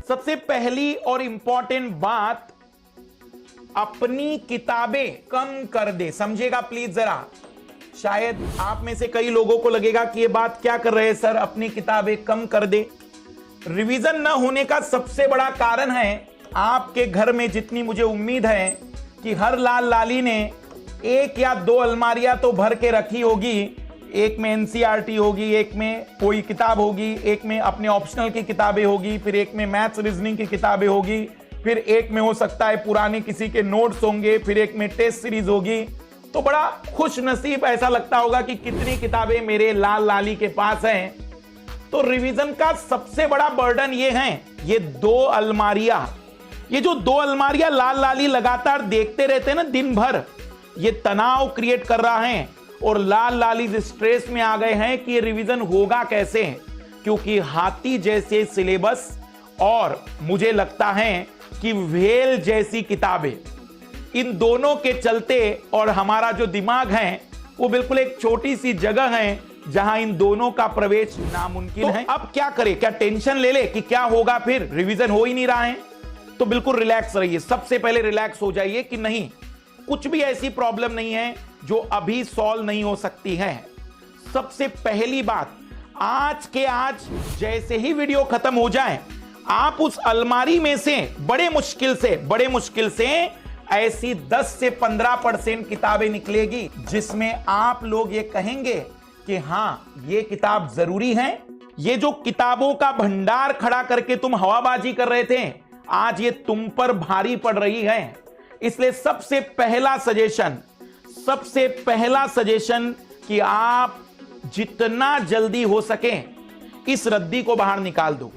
सबसे पहली और इंपॉर्टेंट बात, अपनी किताबें कम कर दे। समझेगा प्लीज जरा। शायद आप में से कई लोगों को लगेगा कि ये बात क्या कर रहे हैं सर, अपनी किताबें कम कर दे। रिवीजन न होने का सबसे बड़ा कारण है, आपके घर में जितनी मुझे उम्मीद है कि हर लाल लाली ने एक या दो अलमारियां तो भर के रखी होगी। एक में एनसीईआरटी होगी, एक में कोई किताब होगी, एक में अपने ऑप्शनल की किताबें होगी, फिर एक में मैथ्स रीजनिंग की किताबें होगी, फिर एक में हो सकता है पुराने किसी के नोट्स होंगे, फिर एक में टेस्ट सीरीज होगी। तो बड़ा खुश नसीब ऐसा लगता होगा कि कितनी किताबें मेरे लाल लाली के पास हैं। तो रिवीजन का सबसे बड़ा बर्डन ये है, ये दो अलमारियां, ये जो दो अलमारियां लाल लाली लगातार देखते रहते हैं ना दिन भर, ये तनाव क्रिएट कर रहा है और लाल लाली स्ट्रेस में आ गए हैं कि ये रिवीजन होगा कैसे, क्योंकि हाथी जैसे सिलेबस और मुझे लगता है कि व्हेल जैसी किताबें, इन दोनों के चलते और हमारा जो दिमाग है वो बिल्कुल एक छोटी सी जगह है जहां इन दोनों का प्रवेश नामुमकिन है। अब क्या करें, क्या टेंशन ले ले कि क्या होगा, फिर रिवीजन हो ही नहीं रहा है? तो बिल्कुल रिलैक्स रहिए। सबसे पहले रिलैक्स हो जाइए कि नहीं, कुछ भी ऐसी प्रॉब्लम नहीं है जो अभी सॉल्व नहीं हो सकती है। सबसे पहली बात, आज के आज जैसे ही वीडियो खत्म हो जाए, आप उस अलमारी में से बड़े मुश्किल से ऐसी 10 से 15% किताबें निकलेगी जिसमें आप लोग ये कहेंगे कि हां ये किताब जरूरी है। ये जो किताबों का भंडार खड़ा करके तुम हवाबाजी कर रहे थे, आज ये तुम पर भारी पड़ रही है। इसलिए सबसे पहला सजेशन कि आप जितना जल्दी हो सके इस रद्दी को बाहर निकाल दो।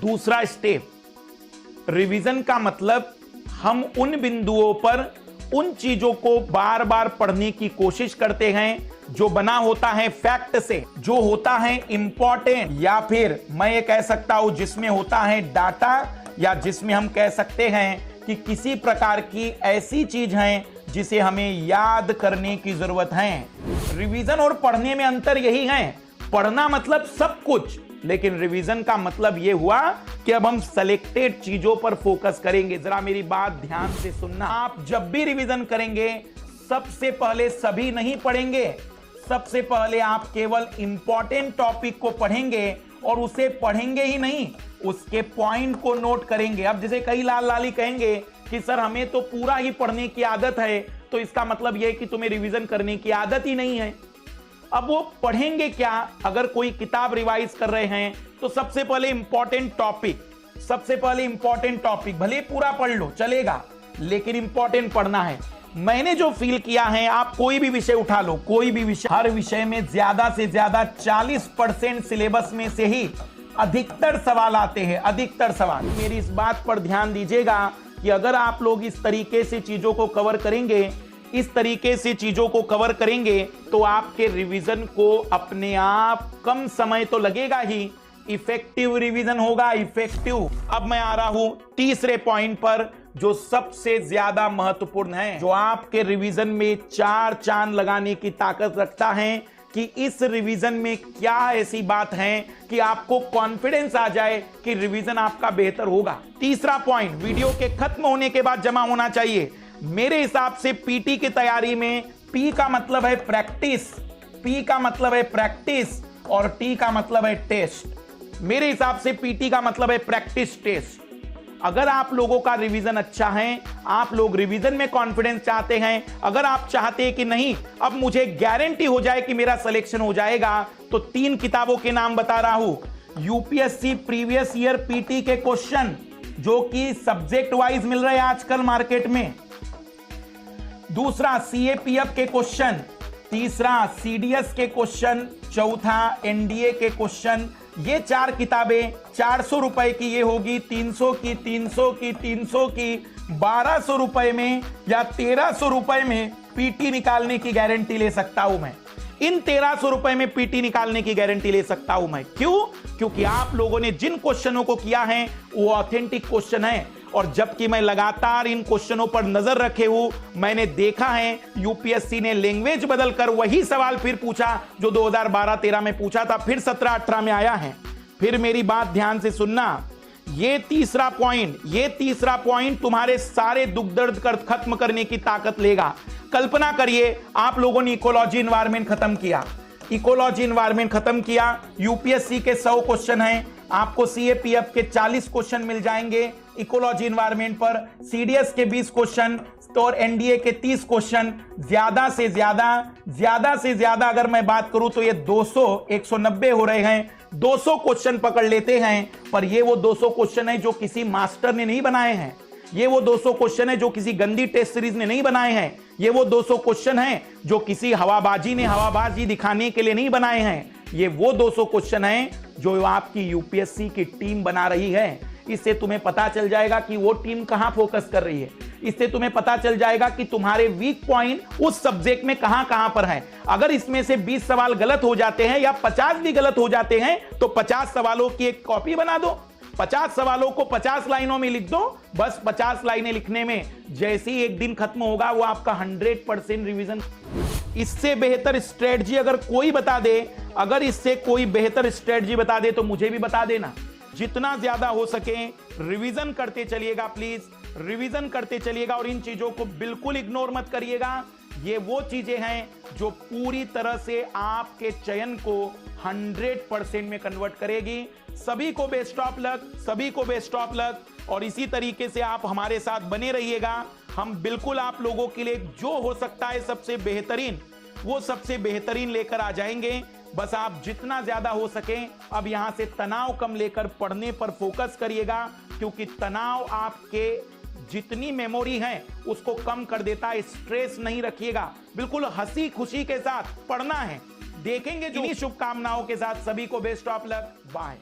दूसरा स्टेप, रिवीजन का मतलब हम उन बिंदुओं पर उन चीजों को बार बार पढ़ने की कोशिश करते हैं जो बना होता है फैक्ट से, जो होता है इंपॉर्टेंट, या फिर मैं ये कह सकता हूं जिसमें होता है डाटा, या जिसमें हम कह सकते हैं कि किसी प्रकार की ऐसी चीज है जिसे हमें याद करने की जरूरत है। रिवीजन और पढ़ने में अंतर यही है, पढ़ना मतलब सब कुछ, लेकिन रिवीजन का मतलब यह हुआ कि अब हम सेलेक्टेड चीजों पर फोकस करेंगे। जरा मेरी बात ध्यान से सुनना। आप जब भी रिवीजन करेंगे, सबसे पहले सभी नहीं पढ़ेंगे, सबसे पहले आप केवल इंपॉर्टेंट टॉपिक को पढ़ेंगे और उसे पढ़ेंगे ही नहीं, उसके पॉइंट को नोट करेंगे। अब जैसे कई लाल लाली कहेंगे कि सर हमें तो पूरा ही पढ़ने की आदत है, तो इसका मतलब यह है कि तुम्हें रिवीजन करने की आदत ही नहीं है। अब वो पढ़ेंगे क्या? अगर कोई किताब रिवाइज कर रहे हैं तो सबसे पहले इंपॉर्टेंट टॉपिक भले पूरा पढ़ लो चलेगा, लेकिन इंपॉर्टेंट पढ़ना है। मैंने जो फील किया है, आप कोई भी विषय उठा लो, कोई भी विषय, हर विषय में ज्यादा से ज्यादा 40% सिलेबस में से ही अधिकतर सवाल आते हैं, अधिकतर सवाल। मेरी इस बात पर ध्यान दीजिएगा कि अगर आप लोग इस तरीके से चीजों को कवर करेंगे, तो आपके रिवीजन को अपने आप कम समय तो लगेगा ही, इफेक्टिव रिवीजन होगा, इफेक्टिव। अब मैं आ रहा हूं तीसरे पॉइंट पर, जो सबसे ज्यादा महत्वपूर्ण है, जो आपके रिवीजन में 4 चांद लगाने की ताकत रखता है कि इस रिवीजन में क्या ऐसी बात है कि आपको कॉन्फिडेंस आ जाए कि रिवीजन आपका बेहतर होगा। तीसरा पॉइंट वीडियो के खत्म होने के बाद जमा होना चाहिए। मेरे हिसाब से पीटी की तैयारी में पी का मतलब है प्रैक्टिस, और टी का मतलब है टेस्ट। मेरे हिसाब से पीटी का मतलब है प्रैक्टिस टेस्ट। अगर आप लोगों का रिवीजन अच्छा है, आप लोग रिवीजन में कॉन्फिडेंस चाहते हैं, अगर आप चाहते हैं कि नहीं अब मुझे गारंटी हो जाए कि मेरा सिलेक्शन हो जाएगा, तो 3 किताबों के नाम बता रहा हूं। यूपीएससी प्रीवियस ईयर पीटी के क्वेश्चन जो कि सब्जेक्ट वाइज मिल रहे हैं आजकल मार्केट में, दूसरा सीएपीएफ के क्वेश्चन, तीसरा सीडीएस के क्वेश्चन, चौथा एनडीए के क्वेश्चन। ये 4 किताबें 400 रुपए की ये होगी, 300 की, 300 की 1200 रुपए में या 1300 रुपए में पीटी निकालने की गारंटी ले सकता हूं मैं। इन 1300 रुपए में पीटी निकालने की गारंटी ले सकता हूं मैं। क्यों? क्योंकि आप लोगों ने जिन क्वेश्चनों को किया है वो ऑथेंटिक क्वेश्चन है, और जबकि मैं लगातार इन क्वेश्चनों पर नजर रखे हूं, मैंने देखा है यूपीएससी ने लैंग्वेज बदलकर वही सवाल फिर पूछा जो 2012-13 में पूछा था, फिर 17-18 में आया है। फिर मेरी बात ध्यान से सुनना, ये तीसरा पॉइंट तुम्हारे सारे दुख दर्द खत्म करने की ताकत लेगा। कल्पना करिए आप लोगों ने इकोलॉजी एनवायरनमेंट खत्म किया, यूपीएससी के 100 क्वेश्चन हैं, आपको सीएपीएफ के 40 क्वेश्चन मिल जाएंगे इकोलॉजी एनवायरनमेंट पर, सीडीएस के 20 क्वेश्चन और एनडीए के 30 क्वेश्चन। ज्यादा से ज्यादा अगर मैं बात करूं तो ये 190 हो रहे हैं। 200 क्वेश्चन पकड़ लेते हैं, पर ये वो 200 क्वेश्चन है जो किसी मास्टर ने नहीं बनाए हैं। ये वो 200 क्वेश्चन है जो किसी गंदी टेस्ट सीरीज ने नहीं बनाए हैं। ये वो 200 क्वेश्चन है जो किसी हवाबाजी दिखाने के लिए नहीं बनाए हैं। ये वो 200 क्वेश्चन है जो आपकी यूपीएससी की टीम बना रही है। इससे तुम्हें पता चल जाएगा कि वो टीम कहां फोकस कर रही है। इससे तुम्हें पता चल जाएगा कि तुम्हारे वीक पॉइंट उस सब्जेक्ट में कहां पर है। अगर इसमें से 20 सवाल गलत हो जाते हैं या 50 भी गलत हो जाते हैं तो 50 सवालों की एक कॉपी बना दो, 50 सवालों को 50 लाइनों में लिख दो। बस 50 लाइनें लिखने में जैसे ही एक दिन खत्म होगा वो आपका 100% रिवीजन। इससे बेहतर स्ट्रेटजी अगर कोई बता दे, तो मुझे भी बता देना। जितना ज्यादा हो सके रिवीजन करते चलिएगा, प्लीज रिवीजन करते चलिएगा और इन चीजों को बिल्कुल इग्नोर मत करिएगा। ये वो चीजें हैं जो पूरी तरह से आपके चयन को 100% में कन्वर्ट करेगी। सभी को बेस्ट ऑफ लक, और इसी तरीके से आप हमारे साथ बने रहिएगा। हम बिल्कुल आप लोगों के लिए जो हो सकता है सबसे बेहतरीन लेकर आ जाएंगे। बस आप जितना ज्यादा हो सके अब यहां से तनाव कम लेकर पढ़ने पर फोकस करिएगा, क्योंकि तनाव आपके जितनी मेमोरी है उसको कम कर देता है। स्ट्रेस नहीं रखिएगा, बिल्कुल हंसी खुशी के साथ पढ़ना है। देखेंगे जो शुभकामनाओं के साथ सभी को बेस्ट ऑफ लक, बाय।